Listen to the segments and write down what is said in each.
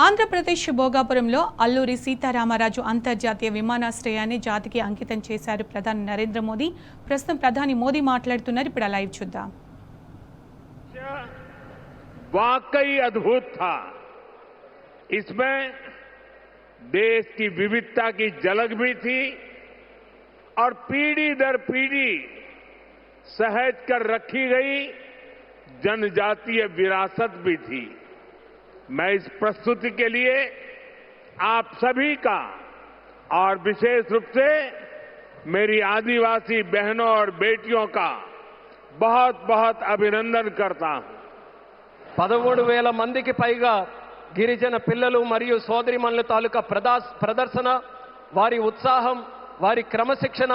ఆంధ్రప్రదేశ్ భోగాపురంలో అల్లూరి సీతారామరాజు అంతర్జాతీయ విమానాశ్రయాన్ని జాతికి అంకితం చేశారు ప్రధాని నరేంద్ర మోదీ. ప్రస్తుతం ప్రధాని మోదీ మాట్లాడుతున్నారు. ఇప్పుడు లైవ్ చూద్దాం. वाकई अद्भुत था. इसमें देश की विविधता की झलक भी थी और पीढ़ी दर पीढ़ी सहेज कर रखी गई जनजातीय विरासत भी थी. मैं इस प्रस्तुति के लिए आप सभी का और विशेष रूप से मेरी आदिवासी बहनों और बेटियों का बहुत बहुत अभिनंदन करता हूं. 13,000 మందికి పైగా గిరిజన పిల్లలు మరియు సోదరిమణుల తాలూకా ప్రదర్శన, వారి ఉత్సాహం, వారి క్రమశిక్షణ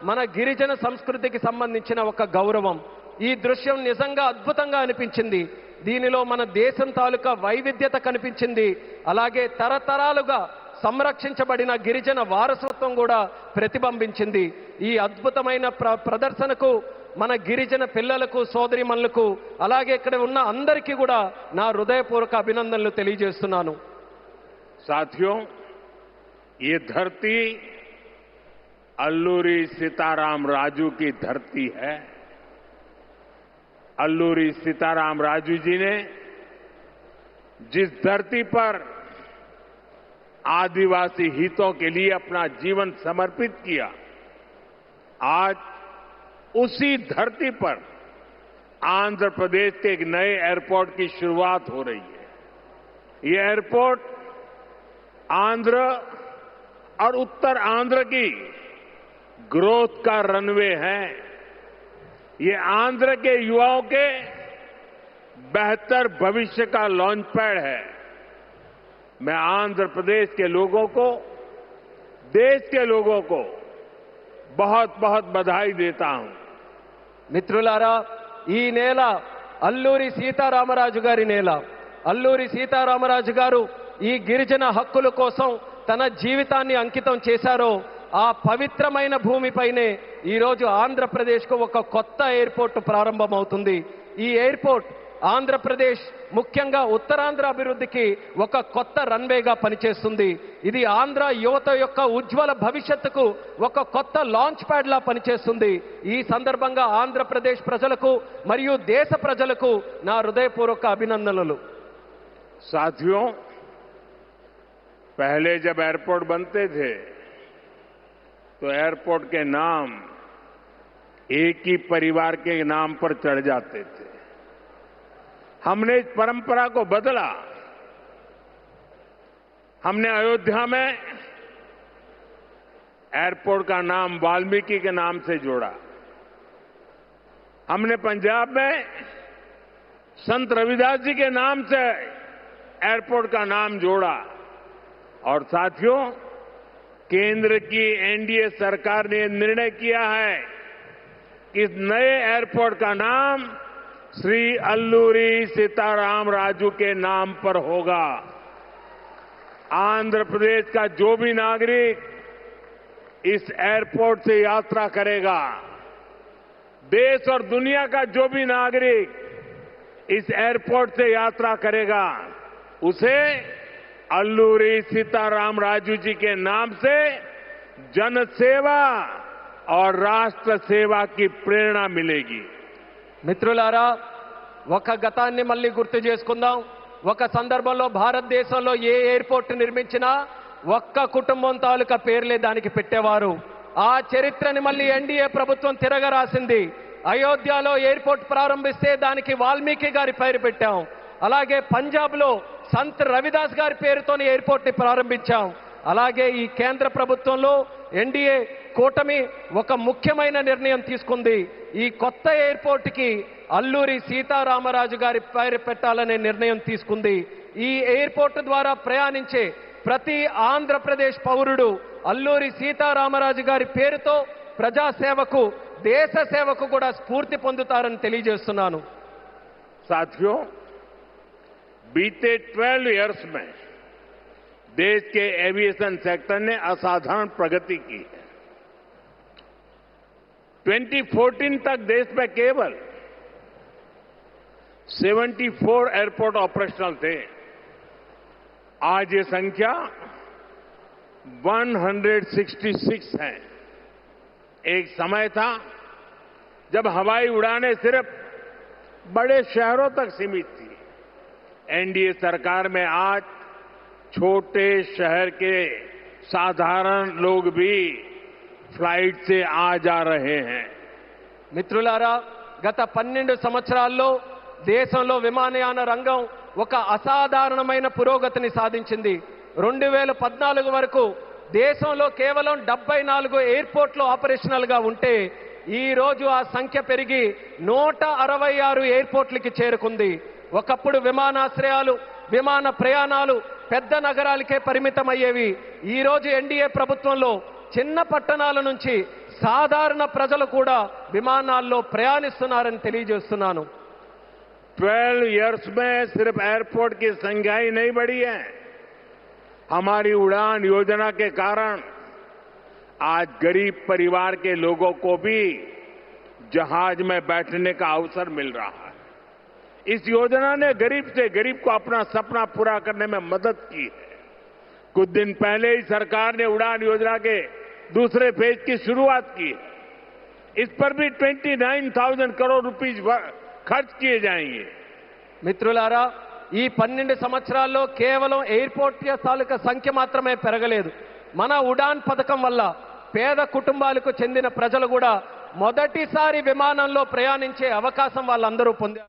మన గిరిజన సంస్కృతికి సంబంధించిన ఒక గౌరవం. ఈ దృశ్యం నిజంగా అద్భుతంగా అనిపించింది. దీనిలో మన దేశం తాలూకా వైవిధ్యత కనిపించింది. అలాగే తరతరాలుగా సంరక్షించబడిన గిరిజన వారసత్వం కూడా ప్రతిబింబించింది. ఈ అద్భుతమైన ప్రదర్శనకు మన గిరిజన పిల్లలకు, సోదరిమణులకు, అలాగే ఇక్కడ ఉన్న అందరికీ కూడా నా హృదయపూర్వక అభినందనలు తెలియజేస్తున్నాను. साथियों, ये धरती अल्लूरी सीताराम राजू की धरती है. अल्लूरी सीताराम राजू जी ने जिस धरती पर आदिवासी हितों के लिए अपना जीवन समर्पित किया, आज उसी धरती पर आंध्र प्रदेश के एक नए एयरपोर्ट की शुरुआत हो रही है. ये एयरपोर्ट आंध्र और उत्तर आंध्र की ग्रोथ का रनवे है. ये आंध्र के युवाओं के बेहतर भविष्य का लॉन्च पैड है. मैं आंध्र प्रदेश के लोगों को, देश के लोगों को बहुत बहुत बधाई देता हूं. మిత్రులారా, ఈ నేల అల్లూరి సీతారామరాజు గారి నేల. అల్లూరి సీతారామరాజు గారు ఈ గిరిజన హక్కుల కోసం తన జీవితాన్ని అంకితం చేశారో ఆ పవిత్రమైన భూమిపైనే ఈరోజు ఆంధ్రప్రదేశ్కు ఒక కొత్త ఎయిర్పోర్ట్ ప్రారంభమవుతుంది. ఈ ఎయిర్పోర్ట్ ఆంధ్రప్రదేశ్, ముఖ్యంగా ఉత్తరాంధ్ర అభివృద్ధికి ఒక కొత్త రన్వేగా పనిచేస్తుంది. ఇది ఆంధ్ర యువత యొక్క ఉజ్వల భవిష్యత్తుకు ఒక కొత్త లాంచ్ ప్యాడ్ లా పనిచేస్తుంది. ఈ సందర్భంగా ఆంధ్రప్రదేశ్ ప్రజలకు మరియు దేశ ప్రజలకు నా హృదయపూర్వక అభినందనలు. साथियों, पहले जब एयरपोर्ट बनते थे तो एयरपोर्ट के नाम एक ही परिवार के नाम पर चढ़ जाते थे. हमने इस परंपरा को बदला. हमने अयोध्या में एयरपोर्ट का नाम वाल्मीकि के नाम से जोड़ा. हमने पंजाब में संत रविदास जी के नाम से एयरपोर्ट का नाम जोड़ा. और साथियों, केंद्र की एनडीए सरकार ने निर्णय किया है कि इस नए एयरपोर्ट का नाम श्री अल्लूरी सीताराम राजू के नाम पर होगा. आंध्र प्रदेश का जो भी नागरिक इस एयरपोर्ट से यात्रा करेगा, देश और दुनिया का जो भी नागरिक इस एयरपोर्ट से यात्रा करेगा, उसे अल्लूरी सीताराम राजू जी के नाम से जन सेवा और राष्ट्र सेवा की प्रेरणा मिलेगी. మిత్రులారా, ఒక గతాన్ని మళ్ళీ గుర్తు చేసుకుందాం. ఒక సందర్భంలో భారతదేశంలో ఏ ఎయిర్పోర్ట్ నిర్మించినా ఒక్క కుటుంబం తాలూకా పేర్లే దానికి పెట్టేవారు. ఆ చరిత్రని మళ్ళీ ఎన్డీఏ ప్రభుత్వం తిరగరాసింది. అయోధ్యలో ఎయిర్పోర్ట్ ప్రారంభిస్తే దానికి వాల్మీకి గారి పేరు పెట్టాం. అలాగే పంజాబ్లో సంత్ రవిదాస్ గారి పేరుతోని ఎయిర్పోర్ట్ ని ప్రారంభించాం. అలాగే ఈ కేంద్ర ప్రభుత్వంలో ఎన్డీఏ కూటమి ఒక ముఖ్యమైన నిర్ణయం తీసుకుంది. ఈ కొత్త ఎయిర్పోర్ట్ కి అల్లూరి సీతారామరాజు గారి పేరు పెట్టాలనే నిర్ణయం తీసుకుంది. ఈ ఎయిర్పోర్ట్ ద్వారా ప్రయాణించే ప్రతి ఆంధ్రప్రదేశ్ పౌరుడు అల్లూరి సీతారామరాజు గారి పేరుతో ప్రజాసేవకు, దేశ సేవకు కూడా స్ఫూర్తి పొందుతారని తెలియజేస్తున్నాను. साथियों, बीते 12 इयर्स में देश के एविएशन सेक्टर ने असाधारण प्रगति की है. 2014 तक देश में केवल 74 एयरपोर्ट ऑपरेशनल थे. आज ये संख्या 166 है। एक समय था जब हवाई उड़ानें सिर्फ बड़े शहरों तक सीमित थी। एनडीए सरकार में आज छोटे शहर के साधारण लोग भी फ्लाइट से आ जा रहे हैं। మిత్రులారా, గత 12 సంవత్సరాల్లో దేశంలో విమానయాన రంగం ఒక అసాధారణమైన పురోగతిని సాధించింది. 2014 వరకు దేశంలో కేవలం 74 ఎయిర్పోర్ట్లు ఆపరేషనల్ గా ఉంటే ఈ రోజు ఆ సంఖ్య పెరిగి 166 ఎయిర్పోర్ట్లకి చేరుకుంది. ఒకప్పుడు విమానాశ్రయాలు, విమాన ప్రయాణాలు పెద్ద నగరాలకే పరిమితమయ్యేవి. ఈ రోజు ఎన్డీఏ ప్రభుత్వంలో చిన్న పట్టణాల నుంచి సాధారణ ప్రజలు కూడా విమానాల్లో ప్రయాణిస్తున్నారని తెలియజేస్తున్నాను. 12 इयर्स में सिर्फ एयरपोर्ट की संख्या ही नहीं बढ़ी है, हमारी उड़ान योजना के कारण आज गरीब परिवार के लोगों को भी जहाज में बैठने का अवसर मिल रहा है। इस योजना ने गरीब से गरीब को अपना सपना पूरा करने में मदद की है। कुछ दिन पहले ही सरकार ने उड़ान योजना के दूसरे फेज की शुरुआत की है। इस पर भी 29,000 करोड़ रुपीस खर्च किए जाएंगे. మిత్రులారా, ఈ 12 సంవత్సరాల్లో కేవలం ఎయిర్పోర్ట్ తాలూకా సంఖ్య మాత్రమే పెరగలేదు. మన ఉడాన్ పథకం వల్ల పేద కుటుంబాలకు చెందిన ప్రజలు కూడా మొదటిసారి విమానంలో ప్రయాణించే అవకాశం వాళ్ళందరూ పొందారు.